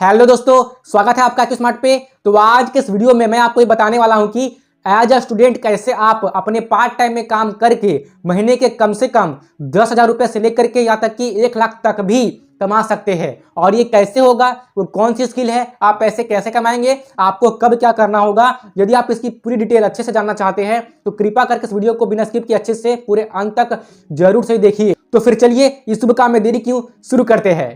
Hello दोस्तों, स्वागत है आपका स्मार्ट पे। तो आज के इस वीडियो में मैं आपको ये बताने वाला हूं कि एज अ स्टूडेंट कैसे आप अपने पार्ट टाइम में काम करके महीने के कम से कम 10,000 रुपये से लेकर के यहाँ तक कि 1 लाख तक भी कमा सकते हैं। और ये कैसे होगा, वो कौन सी स्किल है, आप पैसे कैसे कमाएंगे, आपको कब क्या करना होगा। यदि आप इसकी पूरी डिटेल अच्छे से जानना चाहते हैं तो कृपया करके इस वीडियो को बिना स्किप किए अच्छे से पूरे अंत तक जरूर से देखिए। तो फिर चलिए इस शुभ काम में देरी क्यों, शुरू करते हैं।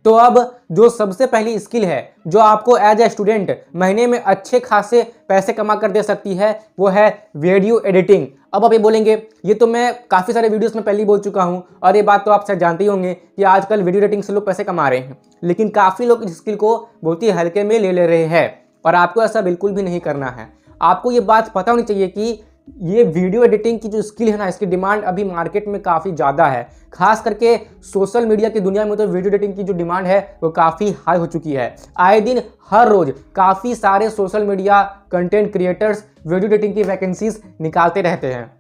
तो अब जो सबसे पहली स्किल है जो आपको एज ए स्टूडेंट महीने में अच्छे खासे पैसे कमा कर दे सकती है वो है वीडियो एडिटिंग। अब आप ये बोलेंगे, ये तो मैं काफ़ी सारे वीडियोस में पहले ही बोल चुका हूँ और ये बात तो आप शायद जानते ही होंगे कि आजकल वीडियो एडिटिंग से लोग पैसे कमा रहे हैं, लेकिन काफ़ी लोग इस स्किल को बहुत ही हल्के में ले रहे हैं और आपको ऐसा बिल्कुल भी नहीं करना है। आपको ये बात पता होनी चाहिए कि ये वीडियो एडिटिंग की जो स्किल है ना, इसकी डिमांड अभी मार्केट में काफ़ी ज़्यादा है। खास करके सोशल मीडिया की दुनिया में तो वीडियो एडिटिंग की जो डिमांड है वो काफ़ी हाई हो चुकी है। आए दिन हर रोज़ काफ़ी सारे social media content creators video editing की वैकेंसीज निकालते रहते हैं।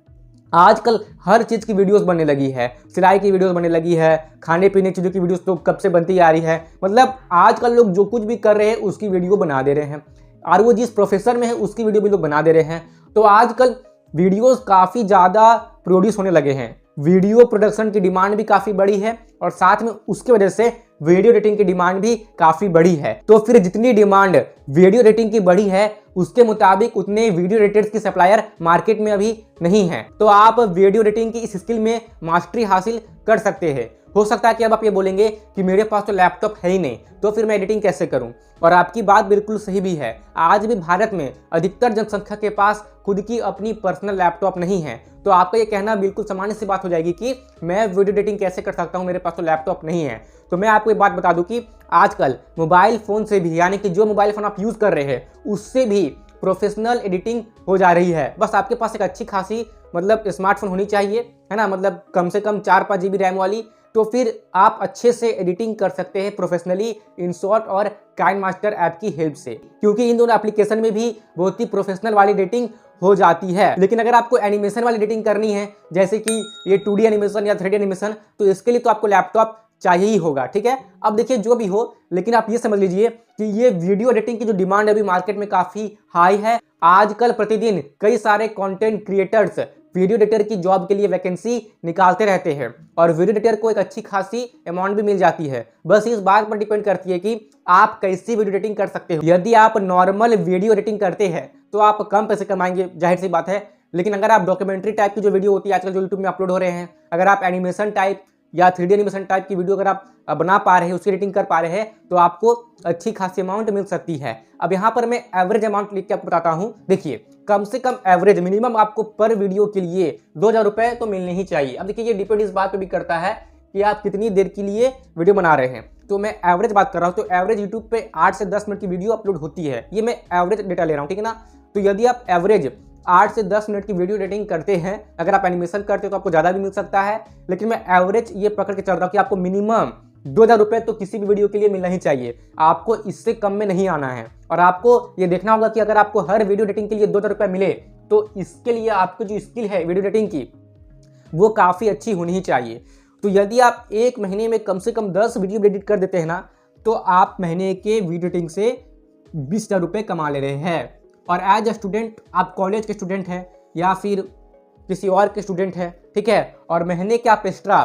आजकल हर चीज़ की वीडियोस बनने लगी है, सिलाई की वीडियोस बनने लगी है, खाने पीने चीज़ों की वीडियोस तो कब से बनती आ रही है। मतलब आजकल लोग जो कुछ भी कर रहे हैं उसकी वीडियो बना दे रहे हैं और वो जिस प्रोफेशन में है उसकी वीडियो भी लोग बना दे रहे हैं। तो आजकल वीडियोस काफ़ी ज़्यादा प्रोड्यूस होने लगे हैं, वीडियो प्रोडक्शन की डिमांड भी काफ़ी बड़ी है और साथ में उसकी वजह से वीडियो एडिटिंग की डिमांड भी काफ़ी बड़ी है। तो फिर जितनी डिमांड वीडियो एडिटिंग की बड़ी है उसके मुताबिक उतने वीडियो एडिटर्स की सप्लायर मार्केट में अभी नहीं है। तो आप वीडियो एडिटिंग की इस स्किल में मास्टरी हासिल कर सकते हैं। हो सकता है कि अब आप ये बोलेंगे कि मेरे पास तो लैपटॉप है ही नहीं, तो फिर मैं एडिटिंग कैसे करूं। और आपकी बात बिल्कुल सही भी है, आज भी भारत में अधिकतर जनसंख्या के पास खुद की अपनी पर्सनल लैपटॉप नहीं है। तो आपका ये कहना बिल्कुल सामान्य सी बात हो जाएगी कि मैं वीडियो एडिटिंग कैसे कर सकता हूं, मेरे पास तो लैपटॉप नहीं है। तो मैं आपको एक बात बता दूं कि आजकल मोबाइल फ़ोन से भी, यानी कि जो मोबाइल फ़ोन आप यूज़ कर रहे हैं उससे भी प्रोफेशनल एडिटिंग हो जा रही है। बस आपके पास एक अच्छी खासी मतलब स्मार्टफोन होनी चाहिए, है ना, मतलब कम से कम 4-5 GB रैम वाली। तो फिर आप अच्छे से एडिटिंग कर सकते हैं प्रोफेशनली InShot और काइनमास्टर ऐप की हेल्प से, क्योंकि इन दोनों एप्लीकेशन में भी बहुत ही प्रोफेशनल वाली एडिटिंग हो जाती है। लेकिन अगर आपको एनिमेशन वाली एडिटिंग करनी है, जैसे कि ये 2D एनिमेशन या 3D एनिमेशन, तो इसके लिए तो आपको लैपटॉप चाहिए ही होगा। ठीक है, अब देखिए जो भी हो, लेकिन आप ये समझ लीजिए कि ये वीडियो एडिटिंग की जो डिमांड है अभी मार्केट में काफ़ी हाई है। आजकल प्रतिदिन कई सारे कंटेंट क्रिएटर्स वीडियो एडिटर की जॉब के लिए वैकेंसी निकालते रहते हैं और वीडियो एडिटर को एक अच्छी खासी अमाउंट भी मिल जाती है। बस इस बात पर डिपेंड करती है कि आप कैसी वीडियो एडिटिंग कर सकते हो। यदि आप नॉर्मल वीडियो एडिटिंग करते हैं तो आप कम पैसे कमाएंगे, जाहिर सी बात है। लेकिन अगर आप डॉक्यूमेंट्री टाइप की जो वीडियो होती है आजकल जो यूट्यूब में अपलोड हो रहे हैं, अगर आप एनिमेशन टाइप या 3D एनिमेशन टाइप की वीडियो अगर आप बना पा रहे हैं, उसकी एडिटिंग कर पा रहे हैं, तो आपको अच्छी खासी अमाउंट मिल सकती है। अब यहाँ पर मैं एवरेज अमाउंट लिख के आपको बताता हूँ। देखिए, कम से कम एवरेज मिनिमम आपको पर वीडियो के लिए 2,000 रुपये तो मिलने ही चाहिए। अब देखिए, ये डिपेंड इस बात पे भी करता है कि आप कितनी देर के लिए वीडियो बना रहे हैं। तो मैं एवरेज बात कर रहा हूँ, तो एवरेज यूट्यूब पे 8 से 10 मिनट की वीडियो अपलोड होती है। ये मैं एवरेज डेटा ले रहा हूँ, ठीक है ना। तो यदि आप एवरेज 8 से 10 मिनट की वीडियो एडिटिंग करते हैं, अगर आप एनिमेशन करते हो तो आपको ज़्यादा भी मिल सकता है, लेकिन मैं एवरेज ये पकड़ के चल रहा हूँ कि आपको मिनिमम 2,000 रुपये तो किसी भी वीडियो के लिए मिलना ही चाहिए। आपको इससे कम में नहीं आना है और आपको ये देखना होगा कि अगर आपको हर वीडियो एडिटिंग के लिए 2,000 रुपये मिले तो इसके लिए आपको जो स्किल है वीडियो एडिटिंग की वो काफ़ी अच्छी होनी ही चाहिए। तो यदि आप एक महीने में कम से कम 10 वीडियो एडिट कर देते हैं ना, तो आप महीने के वीडियो एडिटिंग से 20,000 रुपये कमा ले रहे हैं। और एज अ स्टूडेंट, आप कॉलेज के स्टूडेंट हैं या फिर किसी और के स्टूडेंट हैं, ठीक है, और महीने के आप एक्स्ट्रा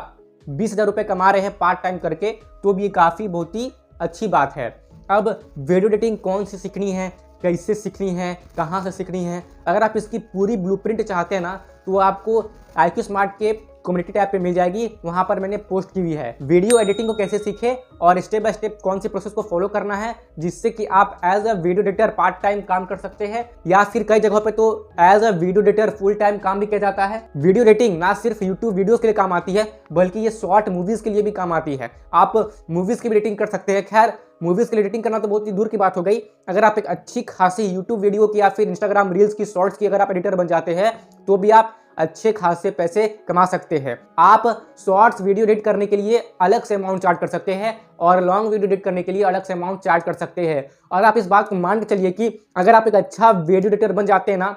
20,000 रुपये कमा रहे हैं पार्ट टाइम करके, तो भी काफ़ी बहुत ही अच्छी बात है। अब वीडियो एडिटिंग कौन सी सीखनी है, कैसे सीखनी है, कहाँ से सीखनी है, अगर आप इसकी पूरी ब्लूप्रिंट चाहते हैं ना, तो वो आपको IQ स्मार्ट के कम्युनिटी टैब पे मिल जाएगी। वहाँ पर मैंने पोस्ट की हुई है वीडियो एडिटिंग को कैसे सीखें और स्टेप बाय स्टेप कौन सी प्रोसेस को फॉलो करना है, जिससे कि आप as a video editor part time काम कर सकते हैं, या फिर कई जगहों पे तो as a video editor full time काम भी किया जाता है। वीडियो एडिटिंग ना सिर्फ यूट्यूब वीडियोस के लिए काम आती है, बल्कि ये शॉर्ट मूवीज के लिए भी काम आती है। आप मूवीज की भी एडिटिंग कर सकते हैं। खैर, मूवीज के लिए एडिटिंग करना तो बहुत ही दूर की बात हो गई। अगर आप एक अच्छी खासी यूट्यूब वीडियो की या फिर इंस्टाग्राम रील्स की, शॉर्ट्स की अगर आप एडिटर बन जाते हैं तो भी आप अच्छे खासे पैसे कमा सकते हैं। आप शॉर्ट्स वीडियो एडिट करने के लिए अलग से अमाउंट चार्ज कर सकते हैं और लॉन्ग वीडियो एडिट करने के लिए अलग से अमाउंट चार्ज कर सकते हैं। और आप इस बात को मान के चलिए कि अगर आप एक अच्छा वीडियो एडिटर बन जाते हैं ना,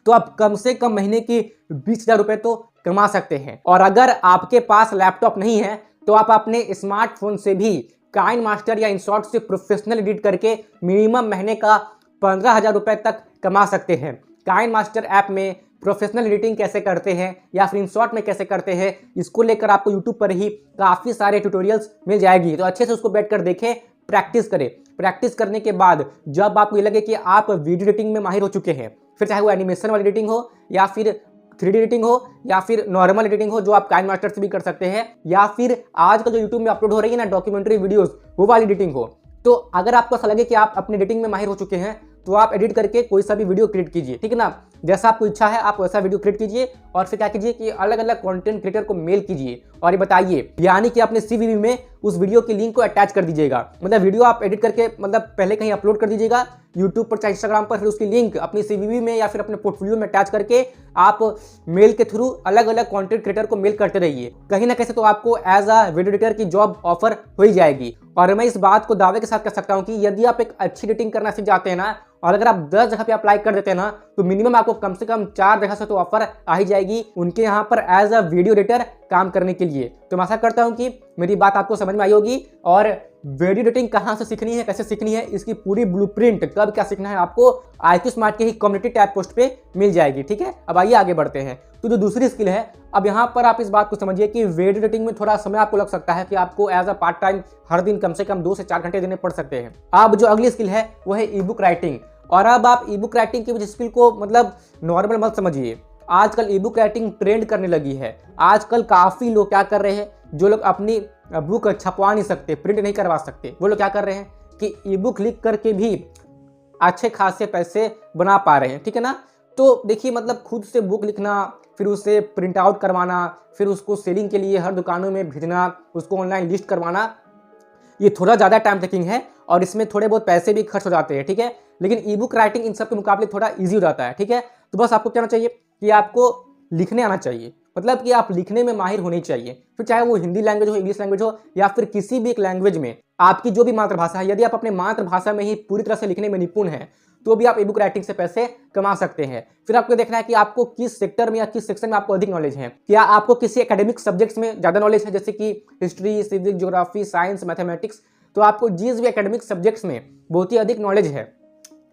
तो आप कम से कम महीने की 20,000 रुपये तो कमा सकते हैं। और अगर आपके पास लैपटॉप नहीं है तो आप अपने स्मार्टफोन से भी काइन मास्टर या InShot से प्रोफेशनल एडिट करके मिनिमम महीने का 15,000 रुपये तक कमा सकते हैं। काइन मास्टर ऐप में प्रोफेशनल एडिटिंग कैसे करते हैं या फिर InShot में कैसे करते हैं, इसको लेकर आपको यूट्यूब पर ही काफ़ी सारे ट्यूटोरियल्स मिल जाएगी। तो अच्छे से उसको बैठकर देखें, प्रैक्टिस करें। प्रैक्टिस करने के बाद जब आपको ये लगे कि आप वीडियो एडिटिंग में माहिर हो चुके हैं, फिर चाहे वो एनिमेशन वाली एडिटिंग हो या फिर 3D एडिटिंग हो या फिर नॉर्मल एडिटिंग हो जो आप काइन मास्टर से भी कर सकते हैं, या फिर आजकल जो यूट्यूब में अपलोड हो रही है ना डॉक्यूमेंट्री वीडियोस, वो वाली एडिटिंग हो, तो अगर आपको ऐसा लगे कि आप अपने एडिटिंग में माहिर हो चुके हैं तो आप एडिट करके कोई सा भी वीडियो क्रिएट कीजिए, ठीक है ना। जैसा आपको इच्छा है आप वैसा वीडियो क्रिएट कीजिए और फिर क्या कीजिए कि अलग अलग कंटेंट क्रिएटर को मेल कीजिए और ये बताइए, यानी कि अपने CVV में उस वीडियो की लिंक को अटैच कर दीजिएगा। मतलब वीडियो आप एडिट करके मतलब पहले कहीं अपलोड कर दीजिएगा यूट्यूब पर चाहे इंस्टाग्राम पर, फिर उसकी लिंक अपनी CVV में या फिर अपने पोर्टफोलियो में अटैच करके आप मेल के थ्रू अलग अलग कंटेंट क्रिएटर को मेल करते रहिए। कहीं ना कहीं तो आपको एज अ वीडियो एडिटर की जॉब ऑफर हो ही जाएगी। और मैं इस बात को दावे के साथ कह सकता हूं कि यदि आप एक अच्छी एडिटिंग करना सीख जाते हैं ना, और अगर आप 10 जगह पे अप्लाई कर देते हैं ना, तो मिनिमम आपको कम से कम 4 जगह से तो ऑफर आ ही जाएगी उनके यहाँ पर एज अ वीडियो एडिटर काम करने के लिए। तो मैं आशा करता हूँ कि मेरी बात आपको समझ में आई होगी और वीडियो एडिटिंग कहाँ से सीखनी है, कैसे सीखनी है, इसकी पूरी ब्लूप्रिंट कब क्या सीखना है आपको IQ स्मार्ट के ही कम्युनिटी टैब पोस्ट पे मिल जाएगी, ठीक है। अब आइए आगे बढ़ते हैं। तो जो दूसरी स्किल है, अब यहाँ पर आप इस बात को समझिए कि वीडियो एडिटिंग में थोड़ा समय आपको लग सकता है कि आपको एज अ पार्ट टाइम हर दिन कम से कम 2 से 4 घंटे देने पड़ सकते हैं। अब जो अगली स्किल है वो है ई बुक राइटिंग। और अब आप ई बुक राइटिंग की स्किल को मतलब नॉर्मल मत समझिए। आजकल ई बुक राइटिंग ट्रेंड करने लगी है। आजकल काफ़ी लोग क्या कर रहे हैं, जो लोग अपनी बुक छपवा नहीं सकते, प्रिंट नहीं करवा सकते, वो लोग क्या कर रहे हैं कि ई बुक लिख करके भी अच्छे खासे पैसे बना पा रहे हैं, ठीक है ना। तो देखिए मतलब खुद से बुक लिखना, फिर उसे प्रिंट आउट करवाना, फिर उसको सेलिंग के लिए हर दुकानों में भेजना, उसको ऑनलाइन लिस्ट करवाना, ये थोड़ा ज़्यादा टाइम टेकिंग है और इसमें थोड़े बहुत पैसे भी खर्च हो जाते हैं, ठीक है। लेकिन ई बुक राइटिंग इन सब के मुकाबले थोड़ा ईजी हो जाता है, ठीक है। तो बस आपको क्या होना चाहिए कि आपको लिखने आना चाहिए, मतलब कि आप लिखने में माहिर होनी चाहिए। फिर चाहे वो हिंदी लैंग्वेज हो, इंग्लिश लैंग्वेज हो या फिर किसी भी एक लैंग्वेज में, आपकी जो भी मातृभाषा है, यदि आप अपने मातृभाषा में ही पूरी तरह से लिखने में निपुण हैं तो भी आप ई बुक राइटिंग से पैसे कमा सकते हैं। फिर आपको देखना है कि आपको किस सेक्टर में या किस सेक्शन में आपको अधिक नॉलेज है। क्या आपको किसी एकेडमिक सब्जेक्ट्स में ज़्यादा नॉलेज है, जैसे कि history, civics, geography, science, mathematics, तो आपको जिस भी एकेडमिक सब्जेक्ट्स में बहुत ही अधिक नॉलेज है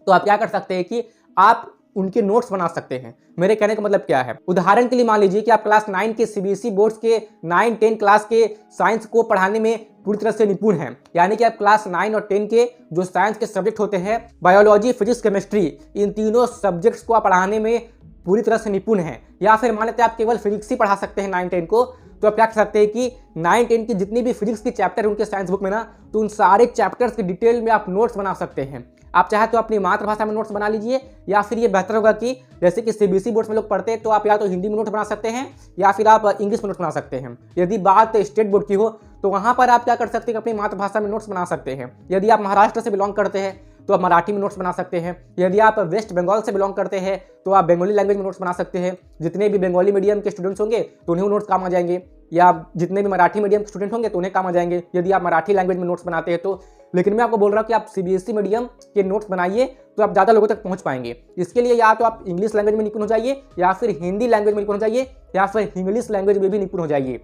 तो आप क्या कर सकते हैं कि आप उनके नोट्स बना सकते हैं। मेरे कहने का मतलब क्या है, उदाहरण के लिए मान लीजिए कि आप क्लास 9 के CBSE बोर्ड्स के 9-10 क्लास के साइंस को पढ़ाने में पूरी तरह से निपुण हैं, यानी कि आप क्लास 9 और 10 के जो साइंस के सब्जेक्ट होते हैं, बायोलॉजी, फिजिक्स, केमिस्ट्री, इन तीनों सब्जेक्ट्स को आप पढ़ाने में पूरी तरह से निपुण हैं। या फिर मान लेते हैं आप केवल फिजिक्स ही पढ़ा सकते हैं 9-10 को, तो आप क्या कर सकते हैं कि 9-10 की जितनी भी फिजिक्स की चैप्टर है उनके साइंस बुक में ना, तो उन सारे चैप्टर्स की डिटेल में आप नोट्स बना सकते हैं। आप चाहे तो अपनी मातृभाषा में नोट्स बना लीजिए, या फिर ये बेहतर होगा कि जैसे कि CBSE बोर्ड्स में लोग पढ़ते हैं तो आप या तो हिंदी में नोट बना सकते हैं या फिर आप इंग्लिश में नोट्स बना सकते हैं। यदि बात स्टेट बोर्ड की हो तो वहाँ पर आप क्या कर सकते हैं, अपनी मातृभाषा में नोट्स बना सकते हैं। यदि आप महाराष्ट्र से बिलोंग करते हैं तो आप मराठी में नोट्स बना सकते हैं। यदि आप वेस्ट बंगाल से बिलोंग करते हैं तो आप बंगाली लैंग्वेज में नोट्स बना सकते हैं। जितने भी बंगाली मीडियम के स्टूडेंट्स होंगे तो उन्हें नोट्स काम आ जाएंगे, या जितने भी मराठी मीडियम के स्टूडेंट होंगे तो उन्हें काम आ जाएंगे यदि आप मराठी लैंग्वेज में नोट्स बनाते हैं तो। लेकिन मैं आपको बोल रहा हूँ कि आप CBSE मीडियम के नोट्स बनाइए तो आप ज़्यादा लोगों तक पहुँच पाएंगे। इसके लिए या तो आप इंग्लिश लैंग्वेज में निपुण हो जाइए, या फिर हिंदी लैंग्वेज में निपुण हो जाइए, या फिर इंग्लिश लैंग्वेज में भी निपुण हो जाइए।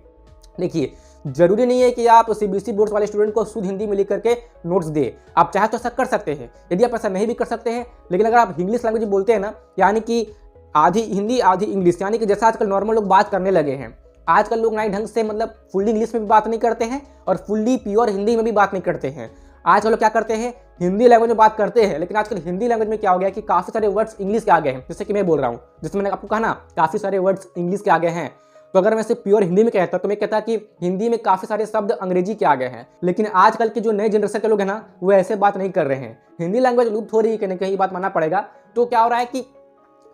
देखिए जरूरी नहीं है कि आप CBSE बोर्ड्स वाले स्टूडेंट को शुद्ध हिंदी में लिख करके नोट्स दे, आप चाहे तो ऐसा कर सकते हैं। यदि आप ऐसा नहीं भी कर सकते हैं, लेकिन अगर आप इंग्लिश लैंग्वेज बोलते हैं ना, यानी कि आधी हिंदी आधी इंग्लिश, यानी कि जैसा आजकल नॉर्मल लोग बात करने लगे हैं, आजकल लोग नए ढंग से मतलब फुल्ली इंग्लिश में भी बात नहीं करते हैं और फुल्ली प्योर हिंदी में भी बात नहीं करते हैं। आजकल लोग क्या करते हैं, हिंदी लैंग्वेज में बात करते हैं, लेकिन आजकल हिंदी लैंग्वेज में क्या हो गया कि काफ़ी सारे वर्ड्स इंग्लिश के आ गए हैं। जैसे कि मैं बोल रहा हूँ, जैसे मैंने आपको कहा ना, काफ़ी सारे वर्ड्स इंग्लिश के आ गए हैं। तो अगर मैं सिर्फ प्योर हिंदी में कहता तो मैं कहता कि हिंदी में काफ़ी सारे शब्द अंग्रेजी के आ गए हैं। लेकिन आजकल के जो नए जनरेशन के लोग हैं ना, वो ऐसे बात नहीं कर रहे हैं। हिंदी लैंग्वेज लुप्त हो रही है, कहीं ना कहीं बात मानना पड़ेगा। तो क्या हो रहा है कि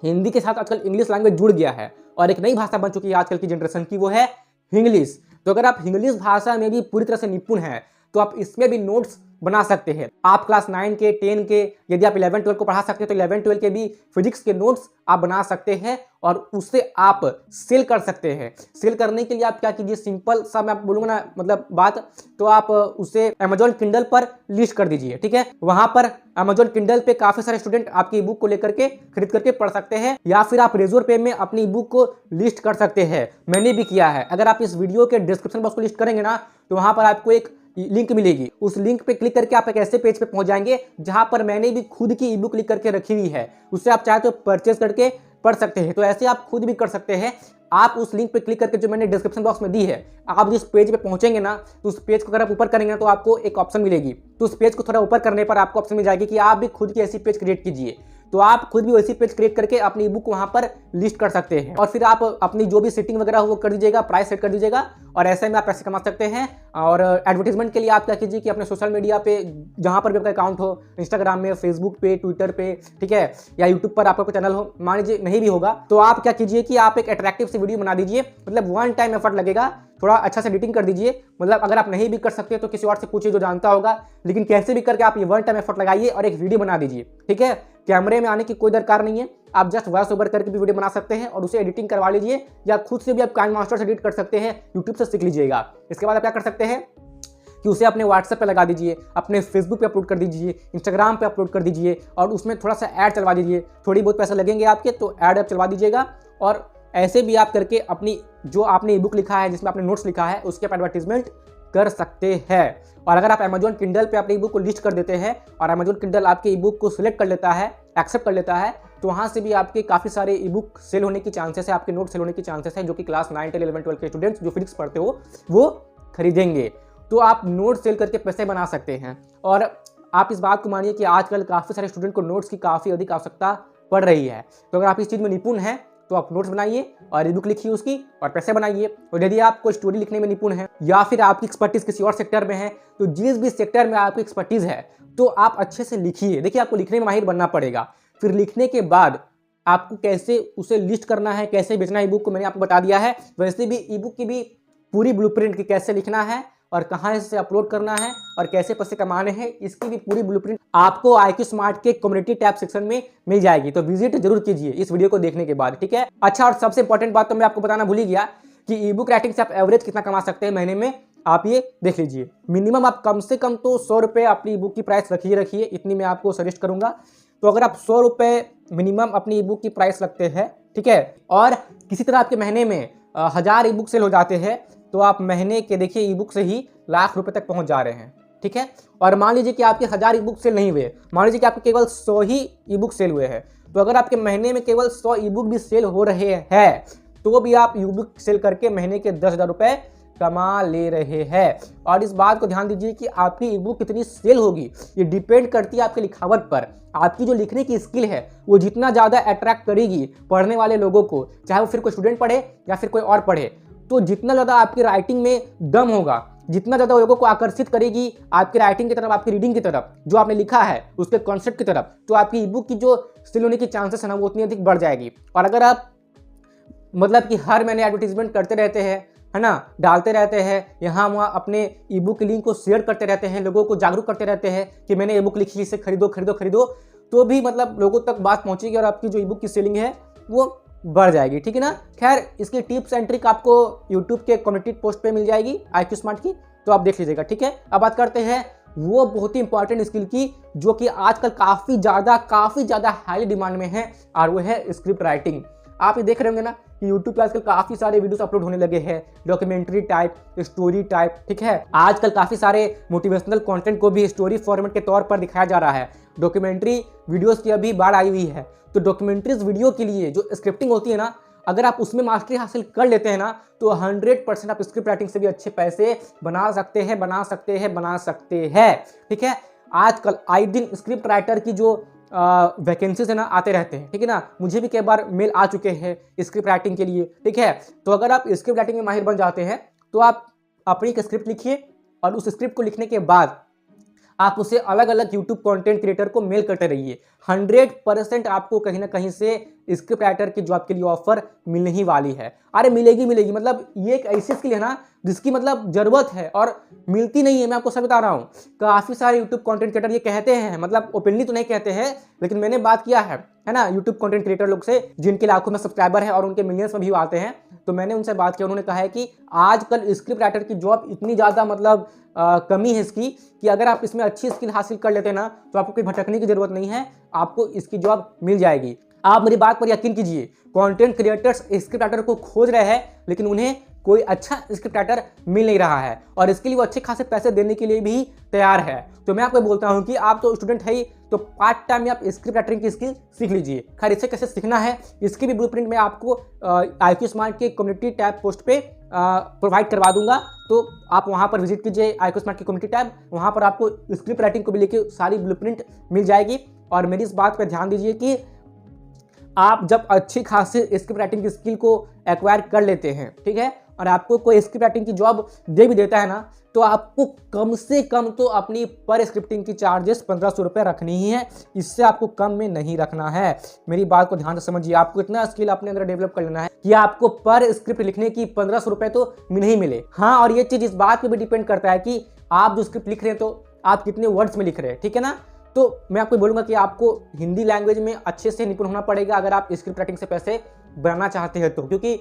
हिंदी के साथ आजकल इंग्लिश लैंग्वेज जुड़ गया है और एक नई भाषा बन चुकी है आजकल की जनरेशन की, वो है इंग्लिश। तो अगर आप इंग्लिश भाषा में भी पूरी तरह से निपुण हैं तो आप इसमें भी नोट्स बना सकते हैं। आप क्लास 9 के, 10 के, यदि आप 11-12 को पढ़ा सकते हैं तो 11-12 के भी फिजिक्स के नोट्स आप बना सकते हैं और उससे आप सेल कर सकते हैं। सेल करने के लिए आप क्या कीजिए, सिंपल सा मैं बोलूँगा ना मतलब बात, तो आप उसे अमेजॉन किंडल पर लिस्ट कर दीजिए, ठीक है। वहाँ पर अमेजॉन किंडल पे काफ़ी सारे स्टूडेंट आपकी बुक को लेकर के खरीद करके पढ़ सकते हैं, या फिर आप रेजोर पे में अपनी बुक को लिस्ट कर सकते हैं। मैंने भी किया है। अगर आप इस वीडियो के डिस्क्रिप्शन बॉक्स को लिस्ट करेंगे ना, तो वहाँ पर आपको एक लिंक मिलेगी। उस लिंक पे क्लिक करके आप एक ऐसे पेज पे पहुंच जाएंगे जहां पर मैंने भी खुद की ई बुक लिख करके रखी हुई है, उससे आप चाहे तो परचेज करके पढ़ सकते हैं। तो ऐसे आप खुद भी कर सकते हैं। आप उस लिंक पे क्लिक करके जो मैंने डिस्क्रिप्शन बॉक्स में दी है, आप जिस पेज पे पहुंचेंगे ना, तो उस पेज को अगर आप ऊपर करेंगे ना तो आपको एक ऑप्शन मिलेगी। तो उस पेज को थोड़ा ऊपर करने पर आपको ऑप्शन मिल जाएगी कि आप भी खुद की ऐसी पेज क्रिएट कीजिए। तो आप खुद भी वैसी पेज क्रिएट करके अपनी ई बुक वहां पर लिस्ट कर सकते हैं और फिर आप अपनी जो भी सेटिंग वगैरह हो वो कर दीजिएगा, प्राइस सेट कर दीजिएगा और ऐसे में आप पैसे कमा सकते हैं। और एडवर्टीजमेंट के लिए आप क्या कीजिए कि अपने सोशल मीडिया पे जहां पर भी आपका अकाउंट हो, इंस्टाग्राम में, फेसबुक पे, ट्विटर पे, ठीक है, या यूट्यूब पर आपका कोई चैनल हो, मान लीजिए नहीं भी होगा, तो आप क्या कीजिए कि आप एक अट्रैक्टिव सी वीडियो बना दीजिए। मतलब वन टाइम एफर्ट लगेगा, थोड़ा अच्छा से एडिटिंग कर दीजिए। मतलब अगर आप नहीं भी कर सकते तो किसी और से पूछिए जो जानता होगा, लेकिन कैसे भी करके आप ये वन टाइम एफर्ट लगाइए और एक वीडियो बना दीजिए। ठीक है, कैमरे में आने की कोई दरकार नहीं है, आप जस्ट वॉइस ओवर करके भी वीडियो बना सकते हैं और उसे एडिटिंग करवा लीजिए, या खुद से भी आप काइन मास्टर से एडिट कर सकते हैं, यूट्यूब से सीख लीजिएगा। इसके बाद आप क्या कर सकते हैं कि उसे अपने व्हाट्सएप पे लगा दीजिए, अपने फेसबुक पे अपलोड कर दीजिए, इंस्टाग्राम पे अपलोड कर दीजिए और उसमें थोड़ा सा ऐड चलवा दीजिए। थोड़ी बहुत पैसे लगेंगे आपके, तो ऐड आप चलवा दीजिएगा। और ऐसे भी आप करके अपनी जो आपने ई बुक लिखा है, जिसमें आपने नोट्स लिखा है, उसके आप एडवर्टीजमेंट कर सकते हैं। और अगर आप अमेजॉन किंडल पे अपनी ई बुक को लिस्ट कर देते हैं और अमेजॉन किंडल आपके ई बुक को सिलेक्ट कर लेता है, एक्सेप्ट कर लेता है, तो वहाँ से भी आपके काफ़ी सारे ई बुक सेल होने की चांसेस है, आपके नोट सेल होने की चांसेस है, जो कि क्लास 9, 10, 11, 12 के स्टूडेंट्स जो फिजिक्स पढ़ते हो वो खरीदेंगे। तो आप नोट सेल करके पैसे बना सकते हैं। और आप इस बात को मानिए कि आजकल काफ़ी सारे स्टूडेंट को नोट्स की काफ़ी अधिक आवश्यकता पड़ रही है। तो अगर आप इस चीज़ में निपुण हैं तो आप नोट्स बनाइए और ई बुक लिखिए उसकी और पैसे बनाइए। और यदि आप कोई स्टोरी लिखने में निपुण है या फिर आपकी एक्सपर्टीज किसी और सेक्टर में है, तो जिस भी सेक्टर में आपकी एक्सपर्टीज है तो आप अच्छे से लिखिए। देखिए, आपको लिखने में माहिर बनना पड़ेगा। फिर लिखने के बाद आपको कैसे उसे लिस्ट करना है, कैसे बेचना है ई बुक को मैंने आपको बता दिया है। वैसे भी ई बुक की भी पूरी ब्लूप्रिंट की कैसे लिखना है और कहाँ इसे अपलोड करना है और कैसे पैसे कमाने हैं, इसकी भी पूरी ब्लूप्रिंट आपको IQ स्मार्ट के कम्युनिटी टैब सेक्शन में मिल जाएगी। तो विजिट जरूर कीजिए इस वीडियो को देखने के बाद, ठीक है। अच्छा, और सबसे इंपॉर्टेंट बात तो मैं आपको बताना भूल ही गया कि ई बुक राइटिंग से आप एवरेज कितना कमा सकते हैं महीने में, आप ये देख लीजिए। मिनिमम आप कम से कम तो 100 रुपये अपनी ई बुक की प्राइस रखिए, इतनी मैं आपको सजेस्ट करूंगा। तो अगर आप 100 रुपये मिनिमम अपनी ई बुक की प्राइस रखते हैं, ठीक है, और किसी तरह आपके महीने में 1000 ई बुक सेल हो जाते हैं, तो आप महीने के देखिए ई बुक से ही लाख रुपए तक पहुंच जा रहे हैं, ठीक है। और मान लीजिए कि आपके 1000 ई बुक सेल नहीं हुए, मान लीजिए कि आपके केवल 100 ही ई बुक सेल हुए हैं, तो अगर आपके महीने में केवल 100 ई बुक भी सेल हो रहे हैं, तो भी आप ई बुक सेल करके महीने के 10,000 रुपए कमा ले रहे हैं। और इस बात को ध्यान दीजिए कि आपकी ई बुक कितनी सेल होगी, ये डिपेंड करती है आपकी लिखावट पर। आपकी जो लिखने की स्किल है वो जितना ज़्यादा अट्रैक्ट करेगी पढ़ने वाले लोगों को, चाहे वो फिर कोई स्टूडेंट पढ़े या फिर कोई और पढ़े, तो जितना ज़्यादा आपकी राइटिंग में दम होगा, जितना ज़्यादा लोगों को आकर्षित करेगी आपकी राइटिंग की तरफ, आपकी रीडिंग की तरफ, जो आपने लिखा है उसके कॉन्सेप्ट की तरफ, तो आपकी ई बुक की जो सेल होने की चांसेस है ना वो उतनी अधिक बढ़ जाएगी। और अगर आप मतलब कि हर महीने एडवर्टीजमेंट करते रहते हैं, है ना, डालते रहते हैं यहाँ वहाँ, अपने ई बुक की लिंक को शेयर करते रहते हैं, लोगों को जागरूक करते रहते हैं कि मैंने ई बुक लिखी, इसे खरीदो खरीदो खरीदो, तो भी मतलब लोगों तक बात पहुँचेगी और आपकी जो ई बुक की सेलिंग है वो बढ़ जाएगी, ठीक है ना। खैर, इसकी टिप्स एंड ट्रिक आपको यूट्यूब के कम्युनिटी पोस्ट पे मिल जाएगी IQ स्मार्ट की, तो आप देख लीजिएगा, ठीक है। अब बात करते हैं वो बहुत ही इंपॉर्टेंट स्किल की जो कि आजकल काफ़ी ज़्यादा हाई डिमांड में है, और वो है स्क्रिप्ट राइटिंग। आप ये देख रहे होंगे ना कि यूट्यूब पे आजकल काफ़ी सारे वीडियोस अपलोड होने लगे हैं, डॉक्यूमेंट्री टाइप, स्टोरी टाइप, ठीक है। आजकल काफ़ी सारे मोटिवेशनल कंटेंट को भी स्टोरी फॉर्मेट के तौर पर दिखाया जा रहा है। डॉक्यूमेंट्री वीडियोस की अभी बाढ़ आई हुई है, तो डॉक्यूमेंट्रीज वीडियो के लिए जो स्क्रिप्टिंग होती है ना, अगर आप उसमें मास्टरी हासिल कर लेते हैं ना, तो 100% आप स्क्रिप्ट राइटिंग से भी अच्छे पैसे बना सकते हैं, ठीक है। आजकल आए दिन स्क्रिप्ट राइटर की जो वैकेंसीज है ना आते रहते हैं, ठीक है ना। मुझे भी कई बार मेल आ चुके हैं स्क्रिप्ट राइटिंग के लिए, ठीक है। तो अगर आप स्क्रिप्ट राइटिंग में माहिर बन जाते हैं तो आप अपनी एक स्क्रिप्ट लिखिए और उस स्क्रिप्ट को लिखने के बाद आप उसे अलग अलग यूट्यूब कंटेंट क्रिएटर को मेल करते रहिए। 100% आपको कहीं ना कहीं से स्क्रिप्ट राइटर की जॉब के लिए ऑफर मिलने ही वाली है। अरे मिलेगी, मतलब ये एक ऐसी स्किल है ना जिसकी मतलब ज़रूरत है और मिलती नहीं है। मैं आपको सब बता रहा हूँ, काफ़ी सारे यूट्यूब कंटेंट क्रिएटर ये कहते हैं, मतलब ओपनली तो नहीं कहते हैं, लेकिन मैंने बात किया है ना यूट्यूब कंटेंट क्रिएटर लोग से जिनके लाखों में सब्सक्राइबर है और उनके मिलियंस में व्यू आते हैं। तो मैंने उनसे बात किया, उन्होंने कहा है कि आजकल स्क्रिप्ट राइटर की जॉब इतनी ज़्यादा मतलब कमी है इसकी, कि अगर आप इसमें अच्छी स्किल हासिल कर लेते हैं ना, तो आपको कोई भटकने की जरूरत नहीं है, आपको इसकी जॉब मिल जाएगी। आप मेरी बात पर यकीन कीजिए, कंटेंट क्रिएटर्स स्क्रिप्ट राइटर को खोज रहे हैं, लेकिन उन्हें कोई अच्छा स्क्रिप्ट राइटर मिल नहीं रहा है और इसके लिए वो अच्छे खासे पैसे देने के लिए भी तैयार है। तो मैं आपको बोलता हूं कि आप तो स्टूडेंट है ही, तो पार्ट टाइम में आप स्क्रिप्ट राइटिंग की स्किल सीख लीजिए। खैर इसे कैसे सीखना है इसकी भी ब्लूप्रिंट मैं आपको IQ स्मार्ट के कम्युनिटी टैब पोस्ट पे प्रोवाइड करवा दूंगा। तो आप वहां पर विजिट कीजिए IQ स्मार्ट की कम्युनिटी टैब, वहां पर आपको स्क्रिप्ट राइटिंग को भी लेकर सारी ब्लूप्रिंट मिल जाएगी। और मेरी इस बात पर ध्यान दीजिए कि आप जब अच्छी खासी स्क्रिप्ट राइटिंग की स्किल को एक्वायर कर लेते हैं, ठीक है, और आपको कोई स्क्रिप्ट राइटिंग की जॉब दे भी देता है ना, तो आपको कम से कम तो अपनी पर स्क्रिप्टिंग की चार्जेस 1500 रुपये रखनी ही है। इससे आपको कम में नहीं रखना है। मेरी बात को ध्यान से समझिए, आपको इतना स्किल अपने अंदर डेवलप कर लेना है कि आपको पर स्क्रिप्ट लिखने की 1500 रुपये तो मिले ही मिले। हाँ, और ये चीज़ इस बात पर भी डिपेंड करता है कि आप जो स्क्रिप्ट लिख रहे हैं तो आप कितने वर्ड्स में लिख रहे हैं, ठीक है ना। तो मैं आपको बोलूँगा कि आपको हिंदी लैंग्वेज में अच्छे से निपुण होना पड़ेगा अगर आप स्क्रिप्ट राइटिंग से पैसे बनाना चाहते हैं तो। क्योंकि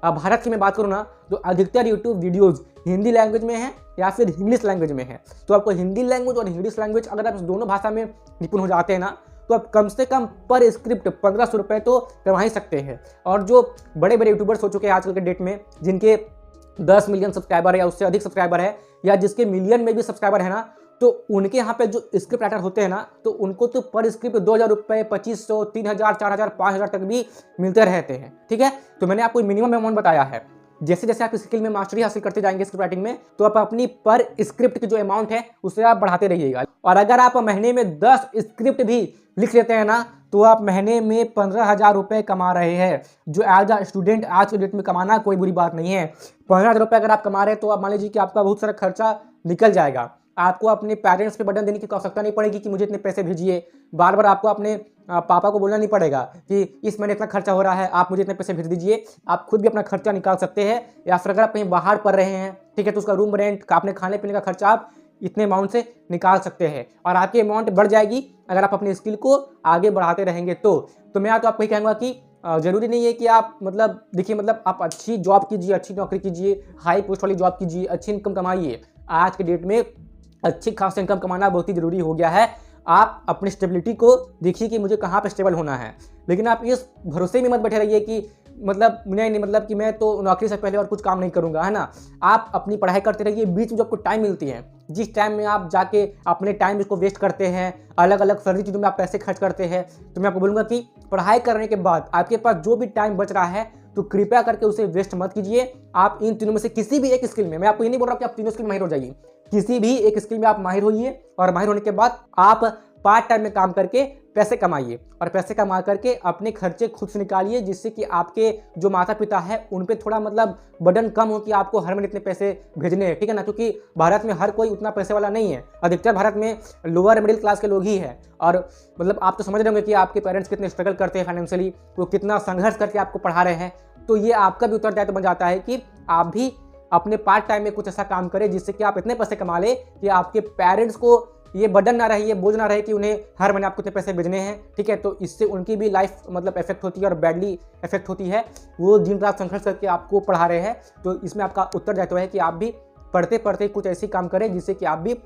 भारत की मैं बात करूँ ना, तो अधिकतर यूट्यूब वीडियोज़ हिंदी लैंग्वेज में है या फिर इंग्लिश लैंग्वेज में है। तो आपको हिंदी लैंग्वेज और इंग्लिश लैंग्वेज अगर आप दोनों भाषा में निपुण हो जाते हैं ना, तो आप कम से कम पर स्क्रिप्ट 1500 रुपये तो कमा ही सकते हैं। और जो बड़े बड़े यूट्यूबर्स हो चुके हैं आजकल के डेट में, जिनके 10 मिलियन सब्सक्राइबर है या उससे अधिक सब्सक्राइबर है, या जिसके मिलियन में भी सब्सक्राइबर है ना, तो उनके यहाँ पे जो स्क्रिप्ट राइटर होते हैं ना, तो उनको तो पर स्क्रिप्ट 2000 रुपये, 2500, 3000, 4000, 5000 तक भी मिलते रहते हैं, ठीक है। तो मैंने आपको मिनिमम अमाउंट बताया है। जैसे जैसे आप स्किल में मास्टरी हासिल करते जाएंगे स्क्रिप्ट राइटिंग में, तो आप अपनी पर स्क्रिप्ट की जो अमाउंट है उसे आप बढ़ाते रहिएगा। और अगर आप महीने में 10 स्क्रिप्ट भी लिख लेते हैं ना, तो आप महीने में 15,000 रुपये कमा रहे हैं, जो एज अ स्टूडेंट आज के डेट में कमाना कोई बुरी बात नहीं है। 15,000 रुपये अगर आप कमा रहे हैं तो आप मान लीजिए कि आपका बहुत सारा खर्चा निकल जाएगा। आपको अपने पेरेंट्स पे बर्डन देने की आवश्यकता नहीं पड़ेगी कि मुझे इतने पैसे भेजिए। बार बार आपको अपने पापा को बोलना नहीं पड़ेगा कि इस महीने इतना खर्चा हो रहा है, आप मुझे इतने पैसे भेज दीजिए। आप खुद भी अपना खर्चा निकाल सकते हैं। या फिर अगर आप कहीं बाहर पढ़ रहे हैं, ठीक है, तो उसका रूम रेंट, अपने खाने पीने का खर्चा आप इतने अमाउंट से निकाल सकते हैं और आपकी अमाउंट बढ़ जाएगी अगर आप अपनी स्किल को आगे बढ़ाते रहेंगे तो मैं तो आपको ये कहूँगा कि ज़रूरी नहीं है कि आप मतलब देखिए, मतलब आप अच्छी जॉब कीजिए, अच्छी नौकरी कीजिए, हाई पोस्ट वाली जॉब कीजिए, अच्छी इनकम कमाइए। आज के डेट में अच्छी खास इनकम कमाना बहुत ही ज़रूरी हो गया है। आप अपनी स्टेबिलिटी को देखिए कि मुझे कहाँ पे स्टेबल होना है, लेकिन आप इस भरोसे में मत बैठे रहिए कि मतलब नहीं मतलब कि मैं तो नौकरी से पहले और कुछ काम नहीं करूँगा, है ना। आप अपनी पढ़ाई करते रहिए, बीच में जो आपको टाइम मिलती है, जिस टाइम में आप जाके अपने टाइम इसको वेस्ट करते हैं, अलग अलग फर्जी चीज़ों में आप पैसे खर्च करते हैं, तो मैं आपको बोलूँगा कि पढ़ाई करने के बाद आपके पास जो भी टाइम बच रहा है तो कृपया करके उसे वेस्ट मत कीजिए। आप इन तीनों में से किसी भी एक स्किल में, मैं आपको ये नहीं बोल रहा कि आप तीनों स्किल में माहिर हो जाइए, किसी भी एक स्किल में आप माहिर होइए और माहिर होने के बाद आप पार्ट टाइम में काम करके पैसे कमाइए और पैसे कमा करके अपने खर्चे खुद से निकालिए, जिससे कि आपके जो माता पिता है उन पे थोड़ा मतलब बर्डन कम हो कि आपको हर महीने इतने पैसे भेजने हैं, ठीक है ना। क्योंकि भारत में हर कोई उतना पैसे वाला नहीं है, अधिकतर भारत में लोअर मिडिल क्लास के लोग ही हैं। और मतलब आप तो समझ रहे होंगे कि आपके पेरेंट्स कितने स्ट्रगल करते हैं फाइनेंशियली, वो कितना संघर्ष करके आपको पढ़ा रहे हैं। तो ये आपका भी उत्तरदायित्व बन जाता है कि आप भी अपने पार्ट टाइम में कुछ ऐसा काम करें जिससे कि आप इतने पैसे कमा ले कि आपके पेरेंट्स को ये बर्डन ना रहे, ये बोझ ना रहे कि उन्हें हर महीने आपको इतने पैसे भेजने हैं, ठीक है। तो इससे उनकी भी लाइफ मतलब इफेक्ट होती है और बैडली इफेक्ट होती है। वो दिन रात संघर्ष करके आपको पढ़ा रहे हैं, तो इसमें आपका उत्तरदायित्व है कि आप भी पढ़ते पढ़ते कुछ ऐसी काम करें जिससे कि आप भी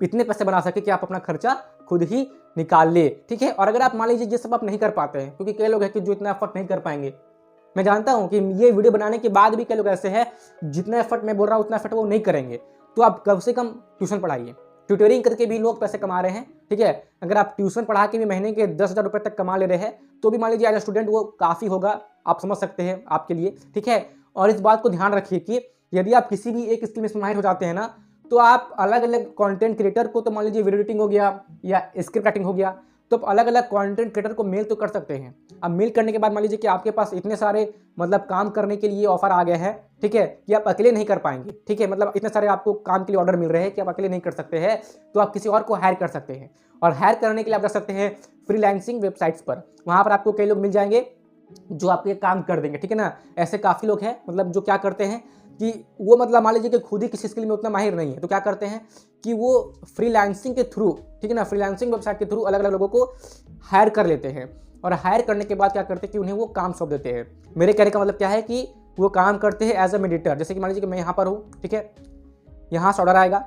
इतने पैसे बना सके कि आप अपना खर्चा खुद ही निकाल ले, ठीक है। और अगर आप मान लीजिए ये सब आप नहीं कर पाते हैं, क्योंकि कई लोग हैं कि जो इतना एफर्ट नहीं कर पाएंगे, मैं जानता हूं कि ये वीडियो बनाने के बाद भी कई लोग ऐसे हैं जितना एफर्ट मैं बोल रहा हूं उतना एफर्ट वो नहीं करेंगे, तो आप कम से कम ट्यूशन पढ़ाइए। ट्यूटरिंग करके भी लोग पैसे कमा रहे हैं, ठीक है। अगर आप ट्यूशन पढ़ा के भी महीने के 10,000 रुपये तक कमा ले रहे हैं तो भी मान लीजिए एज ए स्टूडेंट वो काफ़ी होगा, आप समझ सकते हैं आपके लिए, ठीक है। और इस बात को ध्यान रखिए कि यदि आप किसी भी एक स्किल में माहिर हो जाते हैं ना, तो आप अलग अलग कंटेंट क्रिएटर को, तो मान लीजिए वीडियो एडिटिंग हो गया या स्क्रिप्ट राइटिंग हो गया, तो आप अलग अलग कंटेंट क्रिएटर को मेल तो कर सकते हैं। अब मेल करने के बाद मान लीजिए कि आपके पास इतने सारे मतलब काम करने के लिए ऑफर आ गए हैं, ठीक है, कि आप अकेले नहीं कर पाएंगे, ठीक है। मतलब इतने सारे आपको काम के लिए ऑर्डर मिल रहे हैं कि आप अकेले नहीं कर सकते हैं, तो आप किसी और को हायर कर सकते हैं। और हायर करने के लिए आप जा सकते हैं फ्रीलांसिंग वेबसाइट्स पर, वहाँ पर आपको कई लोग मिल जाएंगे जो आपके काम कर देंगे, ठीक है ना। ऐसे काफ़ी लोग हैं मतलब जो क्या करते हैं कि वो मतलब मान लीजिए कि खुद ही किसी स्किल में उतना माहिर नहीं है, तो क्या करते हैं कि वो फ्रीलांसिंग के थ्रू, ठीक है ना, फ्रीलांसिंग वेबसाइट के थ्रू अलग अलग लोगों को हायर कर लेते हैं। और हायर करने के बाद क्या करते हैं कि उन्हें वो काम सौंप देते हैं। मेरे कहने का मतलब क्या है कि वो काम करते हैं एज अ मेडिटर। जैसे कि मान लीजिए कि मैं यहाँ पर हूँ, ठीक है, यहाँ से ऑर्डर आएगा,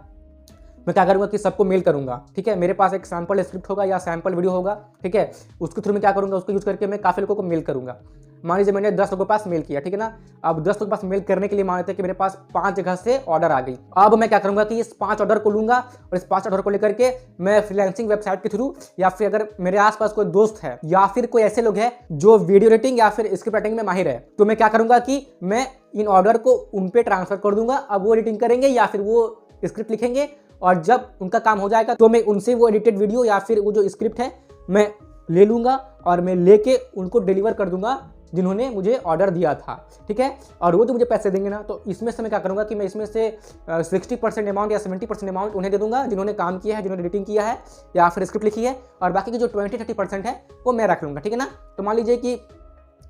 मैं क्या करूँगा कि सबको मेल करूँगा, ठीक है। मेरे पास एक सैम्पल स्क्रिप्ट होगा या सैम्पल वीडियो होगा, ठीक है। उसके थ्रू मैं क्या करूँगा, उसको यूज़ करके मैं काफ़ी लोगों को मेल करूँगा। मान लीजिए मैंने 10 लोगों के पास मेल किया, ठीक है ना। अब 10 लोगों के पास मेल करने के लिए मान लेते हैं कि मेरे पास 5 जगह से ऑर्डर आ गई। अब मैं क्या करूँगा कि इस 5 ऑर्डर को लूँगा और इस 5 ऑर्डर को लेकर के मैं फ्रीलांसिंग वेबसाइट के थ्रू, या फिर अगर मेरे आसपास कोई दोस्त है या फिर कोई ऐसे लोग हैं जो वीडियो एडिटिंग या फिर स्क्रिप्ट राइटिंग में माहिर है, तो मैं क्या करूँगा कि मैं इन ऑर्डर को उन पे ट्रांसफर कर दूंगा। अब वो एडिटिंग करेंगे या फिर वो स्क्रिप्ट लिखेंगे, और जब उनका काम हो जाएगा तो मैं उनसे वो एडिटेड वीडियो या फिर वो जो स्क्रिप्ट है मैं ले लूँगा और मैं लेके उनको डिलीवर कर दूंगा जिन्होंने मुझे ऑर्डर दिया था, ठीक है। और वो जो मुझे पैसे देंगे ना, तो इसमें से मैं क्या करूँगा कि मैं इसमें से 60% अमाउंट या 70% अमाउंट उन्हें दे दूंगा जिन्होंने काम किया है, जिन्होंने एडिटिंग किया है या फिर स्क्रिप्ट लिखी है, और बाकी की जो 20-30% है वो मैं रख लूँगा, ठीक है ना। तो मान लीजिए कि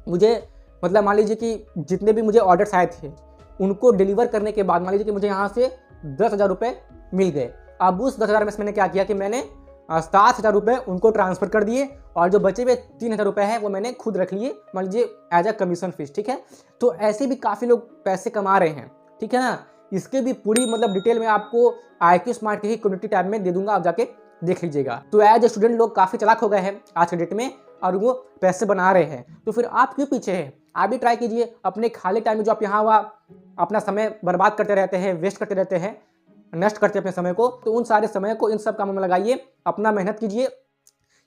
मुझे मतलब मान लीजिए कि जितने भी मुझे ऑर्डर्स आए थे उनको डिलीवर करने के बाद मान लीजिए कि मुझे यहाँ से 10,000 रुपये मिल गए। अब उस 10,000 में से मैंने क्या किया कि मैंने 7,000 रुपये उनको ट्रांसफ़र कर दिए, और जो बचे हुए 3,000 रुपये हैं वो मैंने खुद रख लिए, मान लीजिए एज अ कमीशन फीस, ठीक है। तो ऐसे भी काफ़ी लोग पैसे कमा रहे हैं, ठीक है ना। इसके भी पूरी मतलब डिटेल में आपको IQ स्मार्ट के ही कम्युनिटी टैब में दे दूंगा, आप जाके देख लीजिएगा। तो एज ए स्टूडेंट लोग काफ़ी चालाक हो गए हैं आज के डेट में और वो पैसे बना रहे हैं, तो फिर आप क्यों पीछे हैं। आप भी ट्राई कीजिए। अपने खाली टाइम में जो आप यहाँ वहाँ अपना समय बर्बाद करते रहते हैं, वेस्ट करते रहते हैं, नष्ट करते हैं अपने समय को, तो उन सारे समय को इन सब कामों में लगाइए, अपना मेहनत कीजिए।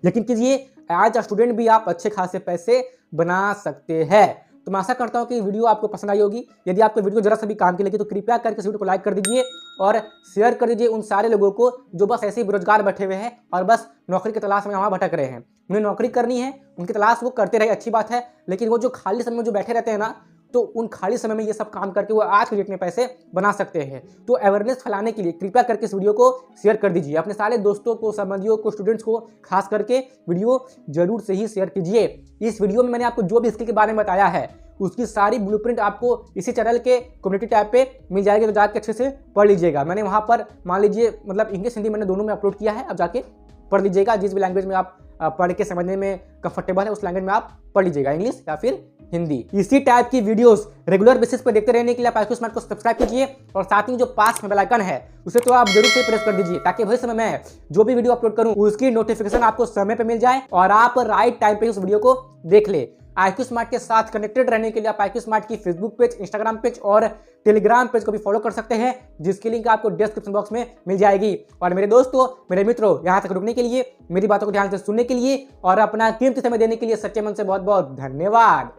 यकीन कीजिए एज अ स्टूडेंट भी आप अच्छे खासे पैसे बना सकते हैं। तो मैं आशा करता हूँ कि वीडियो आपको पसंद आई होगी। यदि आपको वीडियो जरा सा भी काम की लगी तो कृपया करके इस वीडियो को लाइक कर दीजिए और शेयर कर दीजिए उन सारे लोगों को जो बस ऐसे ही बेरोजगार बैठे हुए हैं और बस नौकरी की तलाश में वहाँ भटक रहे हैं। उन्हें नौकरी करनी है, उनकी तलाश वो करते रहे, अच्छी बात है, लेकिन वो जो खाली समय में जो बैठे रहते हैं ना, तो उन खाली समय में ये सब काम करके वो आज के डेट में पैसे बना सकते हैं। तो अवेयरनेस फैलाने के लिए कृपया करके इस वीडियो को शेयर कर दीजिए अपने सारे दोस्तों को, संबंधियों को, स्टूडेंट्स को, खास करके वीडियो जरूर से ही शेयर कीजिए। इस वीडियो में मैंने आपको जो भी स्किल के बारे में बताया है उसकी सारी ब्लूप्रिंट आपको इसी चैनल के कम्युनिटी टैब पे मिल जाएगी, तो जाके अच्छे से पढ़ लीजिएगा। मैंने वहाँ पर मान लीजिए मतलब इंग्लिश हिंदी मैंने दोनों में अपलोड किया है, अब जाके पढ़ लीजिएगा। जिस भी लैंग्वेज में आप पढ़ के समझने में कंफर्टेबल है उस लैंग्वेज में आप पढ़ लीजिएगा, इंग्लिश या फिर हिंदी। इसी टाइप की वीडियोस रेगुलर बेसिस पर देखते रहने के लिए आप IQ स्मार्ट को सब्सक्राइब कीजिए और साथ ही जो पास में बेल आइकन है उसे तो आप जरूर से प्रेस कर दीजिए, ताकि भविष्य में मैं जो भी वीडियो अपलोड करूं उसकी नोटिफिकेशन आपको समय पे मिल जाए और आप राइट टाइम पे उस वीडियो को देख ले। IQ स्मार्ट के साथ कनेक्टेड रहने के लिए आप IQ स्मार्ट की फेसबुक पेज, इंस्टाग्राम पेज और टेलीग्राम पेज को भी फॉलो कर सकते हैं, जिसकी लिंक आपको डिस्क्रिप्शन बॉक्स में मिल जाएगी। और मेरे दोस्तों, मेरे मित्रों, यहाँ तक रुकने के लिए, मेरी बातों को ध्यान से सुनने के लिए और अपना कीमती समय देने के लिए सच्चे मन से बहुत बहुत धन्यवाद।